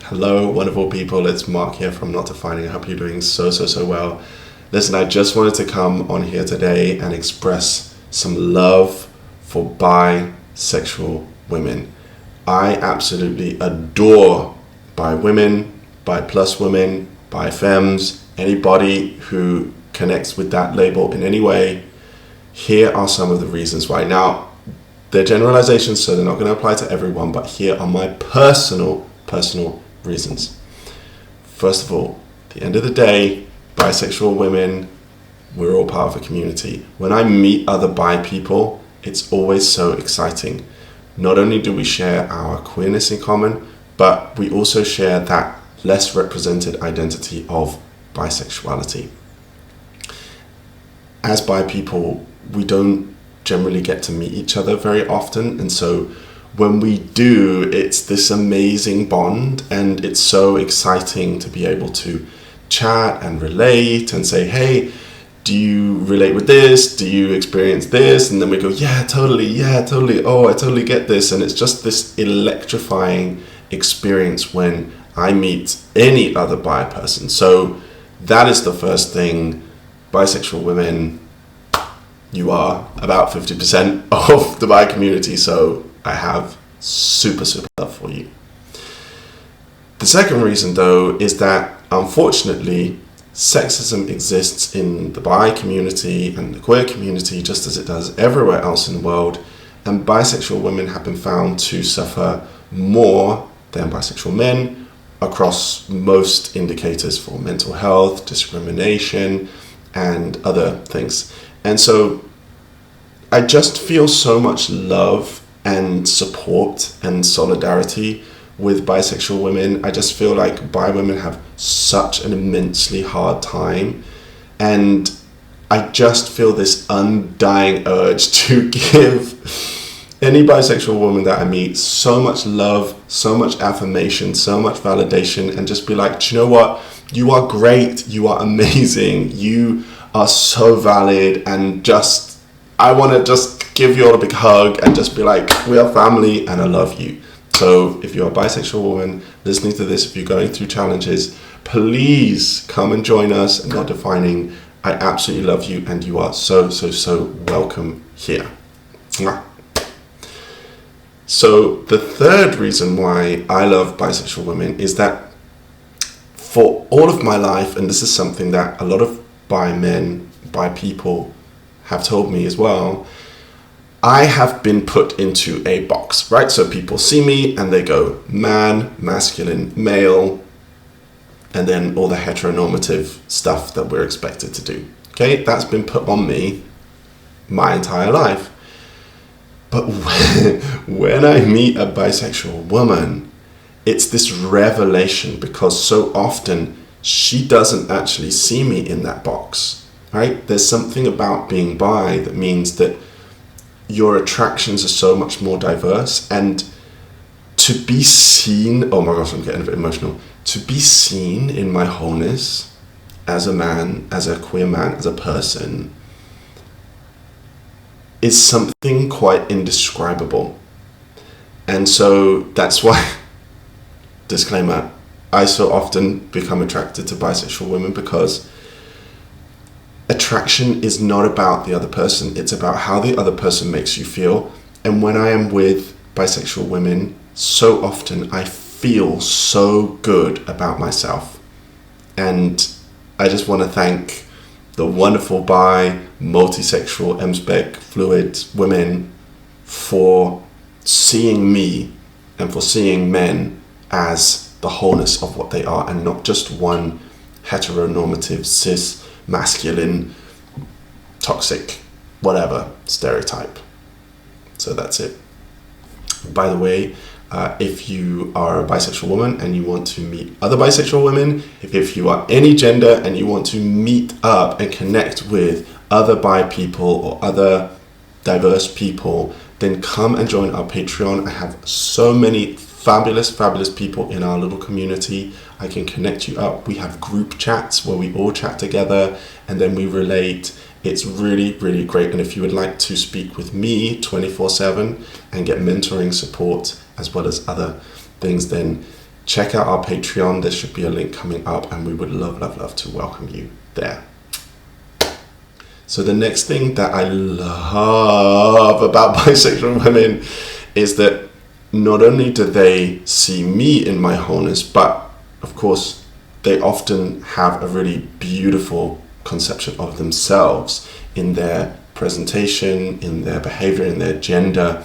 Hello, wonderful people. It's Mark here from Not Defining. I hope you're doing so well. Listen, I just wanted to come on here today and express some love for bisexual women. I absolutely adore bi women, bi plus women, bi femmes, anybody who connects with that label in any way. Here are some of the reasons why. Now, they're generalizations, so they're not going to apply to everyone, but here are my personal reasons. First of all, at the end of the day, bisexual women, we're all part of a community. When I meet other bi people, it's always so exciting. Not only do we share our queerness in common, but we also share that less represented identity of bisexuality. As bi people, we don't generally get to meet each other very often, and so when we do, it's this amazing bond, and it's so exciting to be able to chat and relate and say, hey, do you relate with this? Do you experience this? And then we go, yeah, totally. Oh, I totally get this. And it's just this electrifying experience when I meet any other bi person. So that is the first thing. Bisexual women, you are about 50% of the bi community. So I have super love for you. The second reason, though, is that unfortunately, sexism exists in the bi community and the queer community just as it does everywhere else in the world, and bisexual women have been found to suffer more than bisexual men across most indicators for mental health, discrimination, and other things. And so I just feel so much love and support and solidarity with bisexual women. I just feel like bi women have such an immensely hard time, and I just feel this undying urge to give any bisexual woman that I meet so much love, so much affirmation, so much validation, and just be like, do you know what? You are great, you are amazing, you are so valid, and just I want to just give you all a big hug and just be like, we are family and I love you. So if you're a bisexual woman listening to this, if you're going through challenges, please come and join us and Not Defining. I absolutely love you, and you are so welcome here. Mwah. So the third reason why I love bisexual women is that for all of my life, and this is something that a lot of bi men, bi people have told me as well, I have been put into a box, right? So people see me and they go man, masculine, male, and then all the heteronormative stuff that we're expected to do. Okay, that's been put on me my entire life. But when I meet a bisexual woman, it's this revelation, because so often she doesn't actually see me in that box, right? There's something about being bi that means that your attractions are so much more diverse, and to be seen, oh my gosh, I'm getting a bit emotional, to be seen in my wholeness as a man, as a queer man, as a person, is something quite indescribable. And so that's why, disclaimer, I so often become attracted to bisexual women, because attraction is not about the other person, it's about how the other person makes you feel. And when I am with bisexual women, so often I feel so good about myself. And I just want to thank the wonderful bi, multisexual, mspec, fluid women for seeing me and for seeing men as the wholeness of what they are, and not just one heteronormative, cis, masculine, toxic, whatever stereotype. So that's it. By the way, if you are a bisexual woman and you want to meet other bisexual women, if you are any gender and you want to meet up and connect with other bi people or other diverse people, then come and join our Patreon. I have so many fabulous people in our little community. I can connect you up. We have group chats where we all chat together and then we relate. It's really great. And if you would like to speak with me 24/7 and get mentoring support as well as other things, then check out our Patreon. There should be a link coming up, and we would love to welcome you there. So the next thing that I love about bisexual women is that not only do they see me in my wholeness, but of course they often have a really beautiful conception of themselves in their presentation, in their behavior, in their gender,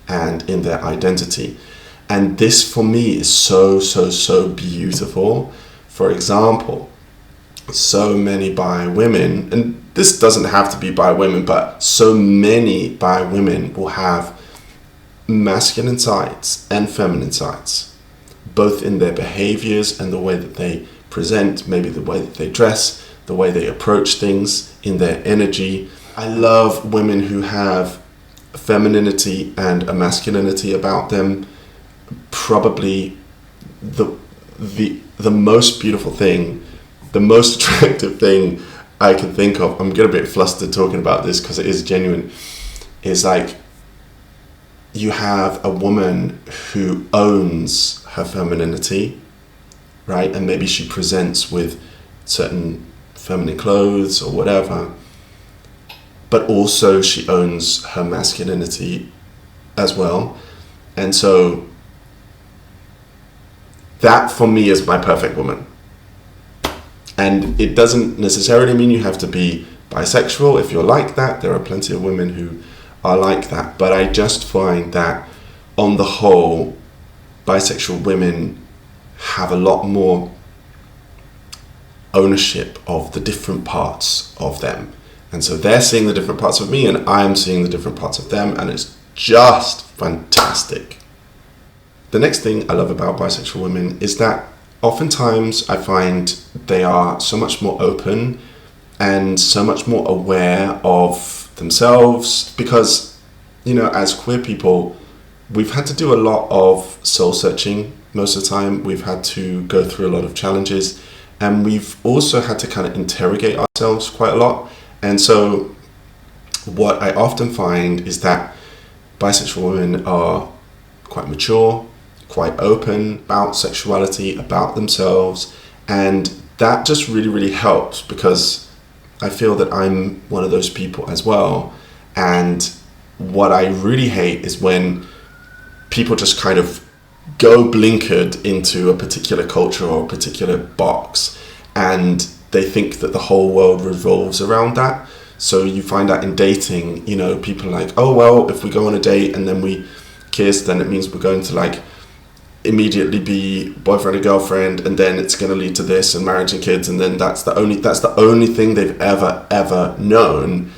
and in their identity. And this for me is so beautiful. For example, so many bi women, and this doesn't have to be bi women, but so many bi women will have masculine sides and feminine sides, both in their behaviors and the way that they present, maybe the way that they dress, the way they approach things, in their energy. I love women who have a femininity and a masculinity about them. Probably the most beautiful thing, the most attractive thing I can think of, I'm getting a bit flustered talking about this because it is genuine, is like you have a woman who owns her femininity, right? And maybe she presents with certain feminine clothes or whatever, but also she owns her masculinity as well. And so that for me is my perfect woman. And it doesn't necessarily mean you have to be bisexual if you're like that. There are plenty of women who are like that. But I just find that on the whole, bisexual women have a lot more ownership of the different parts of them. And so they're seeing the different parts of me and I'm seeing the different parts of them, and it's just fantastic. The next thing I love about bisexual women is that oftentimes I find they are so much more open and so much more aware of themselves because, you know, as queer people, we've had to do a lot of soul searching most of the time. We've had to go through a lot of challenges, and we've also had to kind of interrogate ourselves quite a lot. And so what I often find is that bisexual women are quite mature, quite open about sexuality, about themselves, and that just really helps because I feel that I'm one of those people as well. And what I really hate is when people just kind of go blinkered into a particular culture or a particular box, and they think that the whole world revolves around that. So you find that in dating, you know, people are like, oh, well, if we go on a date and then we kiss, then it means we're going to like immediately be boyfriend and girlfriend, and then it's going to lead to this and marriage and kids, and then that's the only thing they've ever known.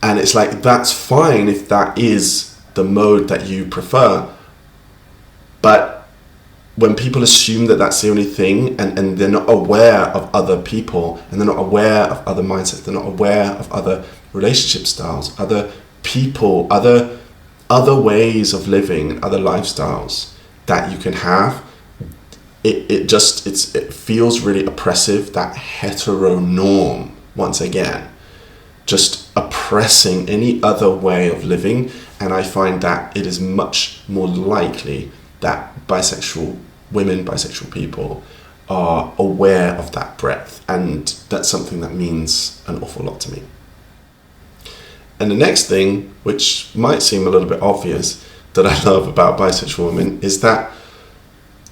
And it's like, that's fine if that is the mode that you prefer, but when people assume that that's the only thing, and they're not aware of other people, and they're not aware of other mindsets, they're not aware of other relationship styles, other people, other ways of living, other lifestyles that you can have, it feels really oppressive, that hetero norm, once again, just oppressing any other way of living. And I find that it is much more likely that bisexual women, bisexual people are aware of that breadth, and that's something that means an awful lot to me. And the next thing, which might seem a little bit obvious, that I love about bisexual women is that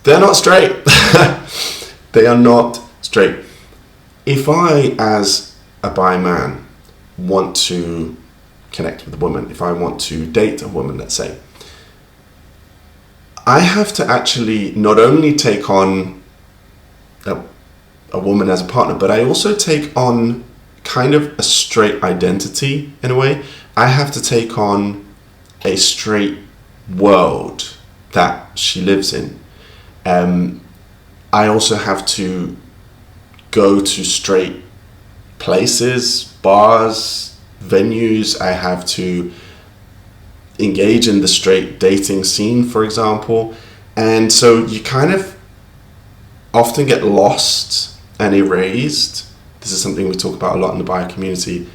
they're not straight. They are not straight. If I, as a bi man, want to connect with a woman, if I want to date a woman, let's say, I have to actually not only take on a woman as a partner, but I also take on kind of a straight identity in a way. I have to take on a straight world that she lives in. I also have to go to straight places, bars, venues. I have to engage in the straight dating scene, for example. And so you kind of often get lost and erased. This is something we talk about a lot in the bi community.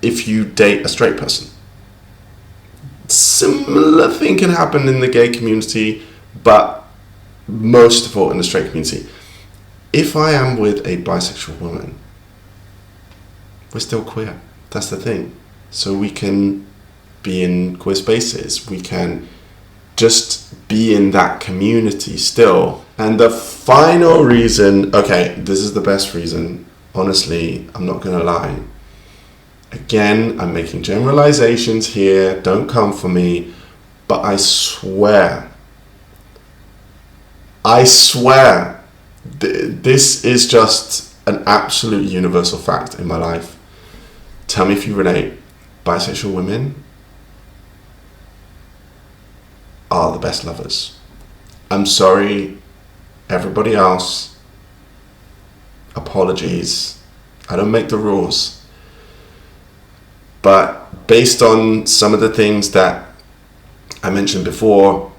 If you date a straight person, similar thing can happen in the gay community, but most of all in the straight community, if I am with a bisexual woman, we're still queer. That's the thing. So we can be in queer spaces. We can just be in that community still. And the final reason, okay, this is the best reason. Honestly, I'm not going to lie. Again, I'm making generalizations here. Don't come for me. But I swear, this is just an absolute universal fact in my life. Tell me if you relate. Bisexual women are the best lovers. I'm sorry, everybody else. Apologies. I don't make the rules. But based on some of the things that I mentioned before,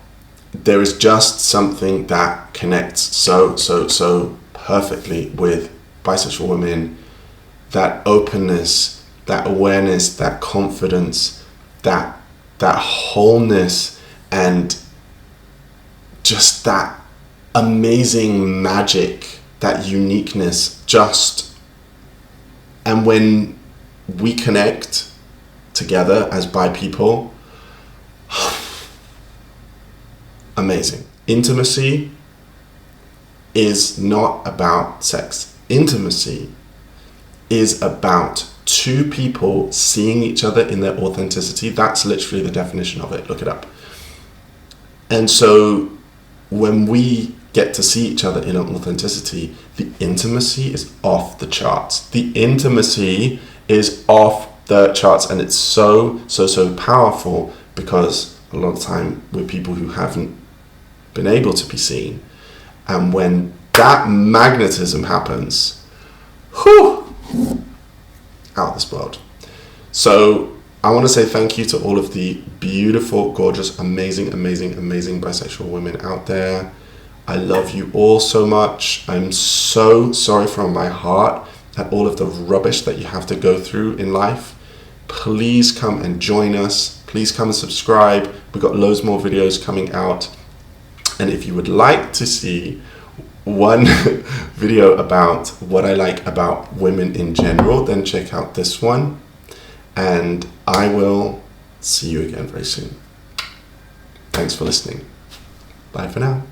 there is just something that connects so perfectly with bisexual women. That openness, that awareness, that confidence, that wholeness, and just that amazing magic, that uniqueness, and when we connect together as bi people, amazing. Intimacy is not about sex. Intimacy is about two people seeing each other in their authenticity. That's literally the definition of it. Look it up. And so when we get to see each other in an authenticity, the intimacy is off the charts. The intimacy is off the charts, and it's so powerful, because a lot of the time we're people who haven't been able to be seen. And when that magnetism happens, whew, out of this world. So I want to say thank you to all of the beautiful, gorgeous, amazing bisexual women out there. I love you all so much. I'm so sorry from my heart at all of the rubbish that you have to go through in life. Please come and join us. Please come and subscribe. We've got loads more videos coming out. And if you would like to see one video about what I like about women in general, then check out this one. And I will see you again very soon. Thanks for listening. Bye for now.